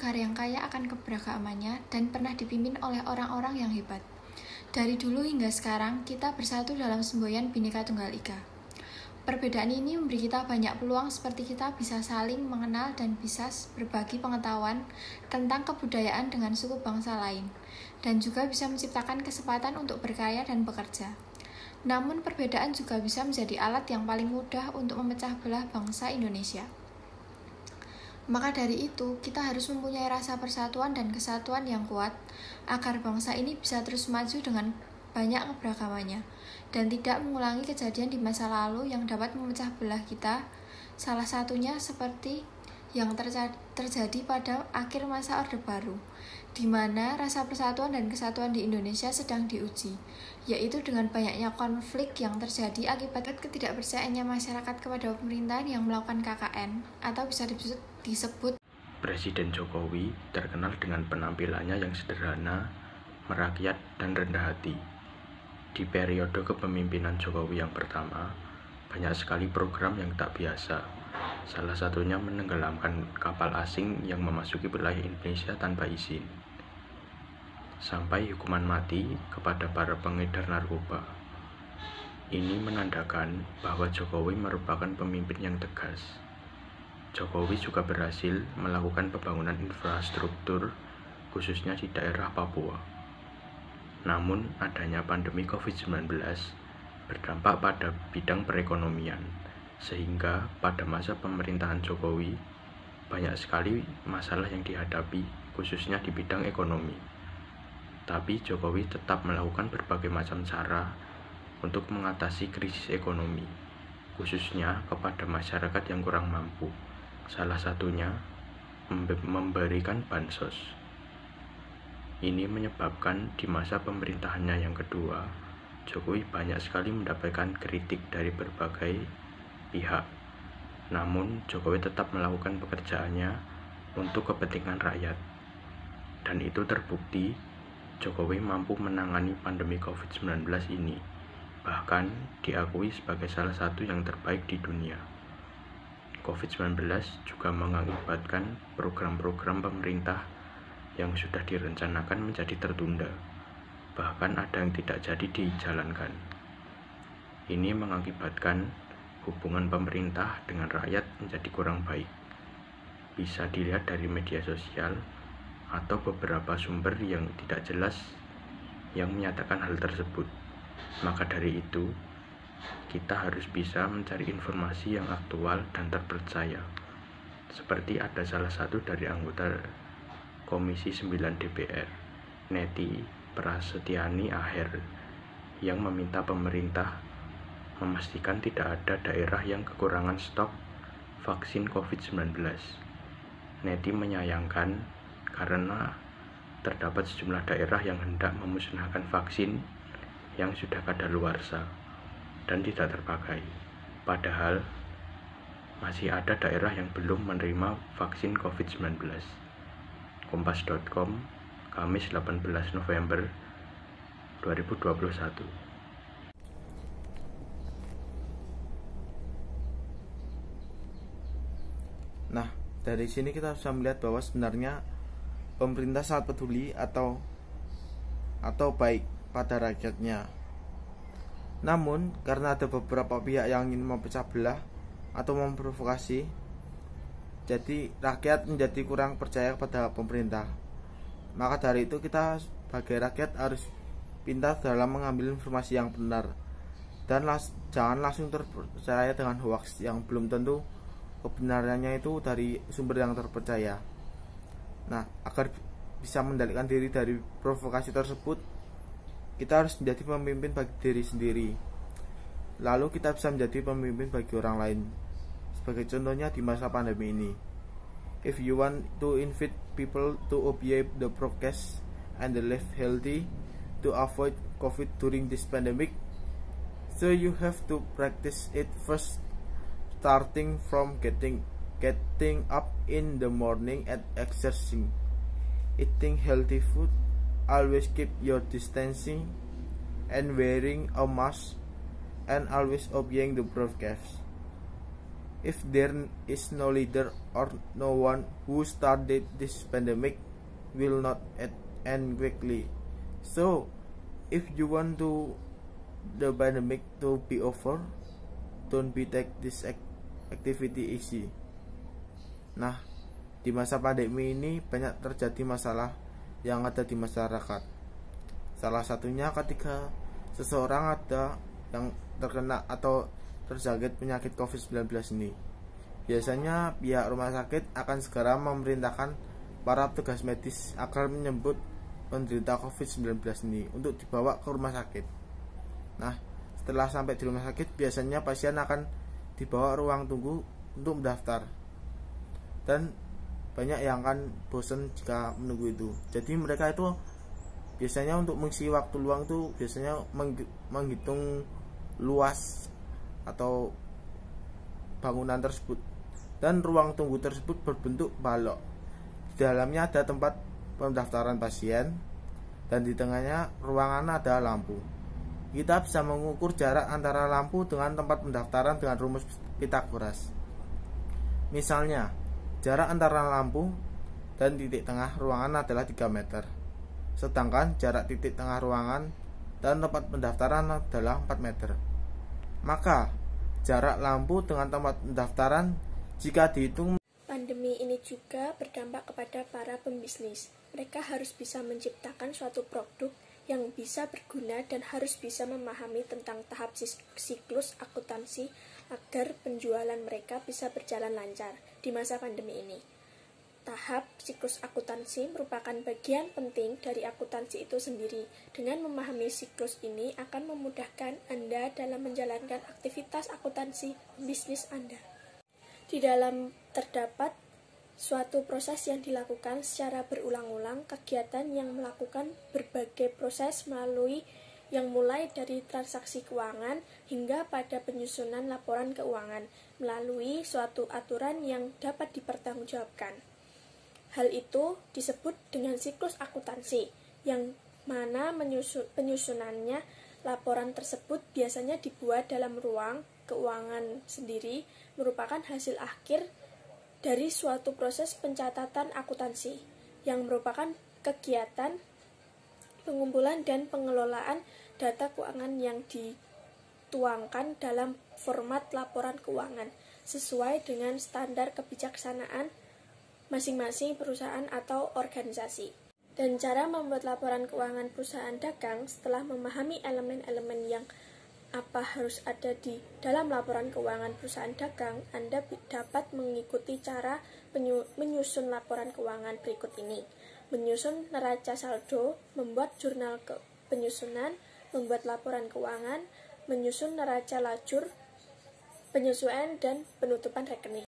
negara yang kaya akan keberagamannya dan pernah dipimpin oleh orang-orang yang hebat. Dari dulu hingga sekarang, kita bersatu dalam semboyan Bhinneka Tunggal Ika. Perbedaan ini memberi kita banyak peluang seperti kita bisa saling mengenal dan bisa berbagi pengetahuan tentang kebudayaan dengan suku bangsa lain, dan juga bisa menciptakan kesempatan untuk berkarya dan bekerja. Namun perbedaan juga bisa menjadi alat yang paling mudah untuk memecah belah bangsa Indonesia. Maka dari itu, kita harus mempunyai rasa persatuan dan kesatuan yang kuat agar bangsa ini bisa terus maju dengan banyak keberagamannya dan tidak mengulangi kejadian di masa lalu yang dapat memecah belah kita. Salah satunya seperti yang terjadi pada akhir masa Orde Baru, di mana rasa persatuan dan kesatuan di Indonesia sedang diuji, yaitu dengan banyaknya konflik yang terjadi akibat ketidakpercayaannya masyarakat kepada pemerintahan yang melakukan KKN, atau bisa disebut Presiden Jokowi terkenal dengan penampilannya yang sederhana, merakyat, dan rendah hati. Di periode kepemimpinan Jokowi yang pertama, banyak sekali program yang tak biasa. Salah satunya menenggelamkan kapal asing yang memasuki wilayah Indonesia tanpa izin, sampai hukuman mati kepada para pengedar narkoba. Ini menandakan bahwa Jokowi merupakan pemimpin yang tegas. Jokowi juga berhasil melakukan pembangunan infrastruktur, khususnya di daerah Papua. Namun, adanya pandemi COVID-19 berdampak pada bidang perekonomian, sehingga pada masa pemerintahan Jokowi banyak sekali masalah yang dihadapi, khususnya di bidang ekonomi. Tapi Jokowi tetap melakukan berbagai macam cara untuk mengatasi krisis ekonomi, khususnya kepada masyarakat yang kurang mampu. Salah satunya memberikan bansos. Ini menyebabkan di masa pemerintahannya yang kedua, Jokowi banyak sekali mendapatkan kritik dari berbagai pihak. Namun Jokowi tetap melakukan pekerjaannya untuk kepentingan rakyat. Dan itu terbukti Jokowi mampu menangani pandemi COVID-19 ini, bahkan diakui sebagai salah satu yang terbaik di dunia. COVID-19 juga mengakibatkan program-program pemerintah yang sudah direncanakan menjadi tertunda, bahkan ada yang tidak jadi dijalankan. Ini mengakibatkan hubungan pemerintah dengan rakyat menjadi kurang baik. Bisa dilihat dari media sosial atau beberapa sumber yang tidak jelas yang menyatakan hal tersebut. Maka dari itu, kita harus bisa mencari informasi yang aktual dan terpercaya. Seperti ada salah satu dari anggota Komisi 9 DPR, Neti Prasetyani Aher, yang meminta pemerintah memastikan tidak ada daerah yang kekurangan stok vaksin COVID-19. Neti menyayangkan karena terdapat sejumlah daerah yang hendak memusnahkan vaksin yang sudah kadaluarsa dan tidak terpakai. Padahal masih ada daerah yang belum menerima vaksin COVID-19. Kompas.com, Kamis 18 November 2021. Nah, dari sini kita bisa melihat bahwa sebenarnya pemerintah sangat peduli atau baik pada rakyatnya. Namun, karena ada beberapa pihak yang ingin memecah belah atau memprovokasi, jadi rakyat menjadi kurang percaya kepada pemerintah. Maka dari itu kita sebagai rakyat harus pintar dalam mengambil informasi yang benar dan jangan langsung terpercaya dengan hoax yang belum tentu kebenarannya itu dari sumber yang terpercaya. Nah, agar bisa mengendalikan diri dari provokasi tersebut, kita harus menjadi pemimpin bagi diri sendiri. Lalu kita bisa menjadi pemimpin bagi orang lain. Sebagai contohnya di masa pandemi ini. If you want to invite people to obey the prokes and live healthy to avoid COVID during this pandemic, so you have to practice it first, starting from getting up in the morning and exercising, eating healthy food, always keep your distancing, and wearing a mask, and always obeying the broadcast. If there is no leader or no one who started this pandemic will not end quickly. So, if you want the pandemic to be over, don't take this activity easy. Nah, di masa pandemi ini banyak terjadi masalah yang ada di masyarakat. Salah satunya ketika seseorang ada yang terkena atau terjangkit penyakit COVID-19 ini. Biasanya pihak rumah sakit akan segera memerintahkan para petugas medis agar menyebut penderita COVID-19 ini untuk dibawa ke rumah sakit. Nah, setelah sampai di rumah sakit, biasanya pasien akan dibawa ruang tunggu untuk mendaftar. Dan banyak yang akan bosan jika menunggu itu. Jadi mereka itu biasanya untuk mengisi waktu luang itu biasanya menghitung luas atau bangunan tersebut, dan ruang tunggu tersebut berbentuk balok. Di dalamnya ada tempat pendaftaran pasien dan di tengahnya ruangan ada lampu. Kita bisa mengukur jarak antara lampu dengan tempat pendaftaran dengan rumus Pythagoras. Misalnya, jarak antara lampu dan titik tengah ruangan adalah 3 meter. Sedangkan jarak titik tengah ruangan dan tempat pendaftaran adalah 4 meter. Maka, jarak lampu dengan tempat pendaftaran jika dihitung. Pandemi ini juga berdampak kepada para pembisnis. Mereka harus bisa menciptakan suatu produk yang bisa berguna dan harus bisa memahami tentang tahap siklus akuntansi agar penjualan mereka bisa berjalan lancar di masa pandemi ini. Tahap siklus akuntansi merupakan bagian penting dari akuntansi itu sendiri. Dengan memahami siklus ini akan memudahkan Anda dalam menjalankan aktivitas akuntansi bisnis Anda. Di dalam terdapat suatu proses yang dilakukan secara berulang-ulang, kegiatan yang melakukan berbagai proses yang mulai dari transaksi keuangan hingga pada penyusunan laporan keuangan melalui suatu aturan yang dapat dipertanggungjawabkan. Hal itu disebut dengan siklus akuntansi, yang mana penyusunannya laporan tersebut biasanya dibuat dalam ruang keuangan sendiri, merupakan hasil akhir dari suatu proses pencatatan akuntansi, yang merupakan kegiatan pengumpulan dan pengelolaan data keuangan yang dituangkan dalam format laporan keuangan sesuai dengan standar kebijaksanaan masing-masing perusahaan atau organisasi. Dan cara membuat laporan keuangan perusahaan dagang setelah memahami elemen-elemen yang apa harus ada di dalam laporan keuangan perusahaan dagang, Anda dapat mengikuti cara menyusun laporan keuangan berikut ini. Menyusun neraca saldo, membuat jurnal penyusunan, membuat laporan keuangan, menyusun neraca lajur, penyesuaian dan penutupan rekening.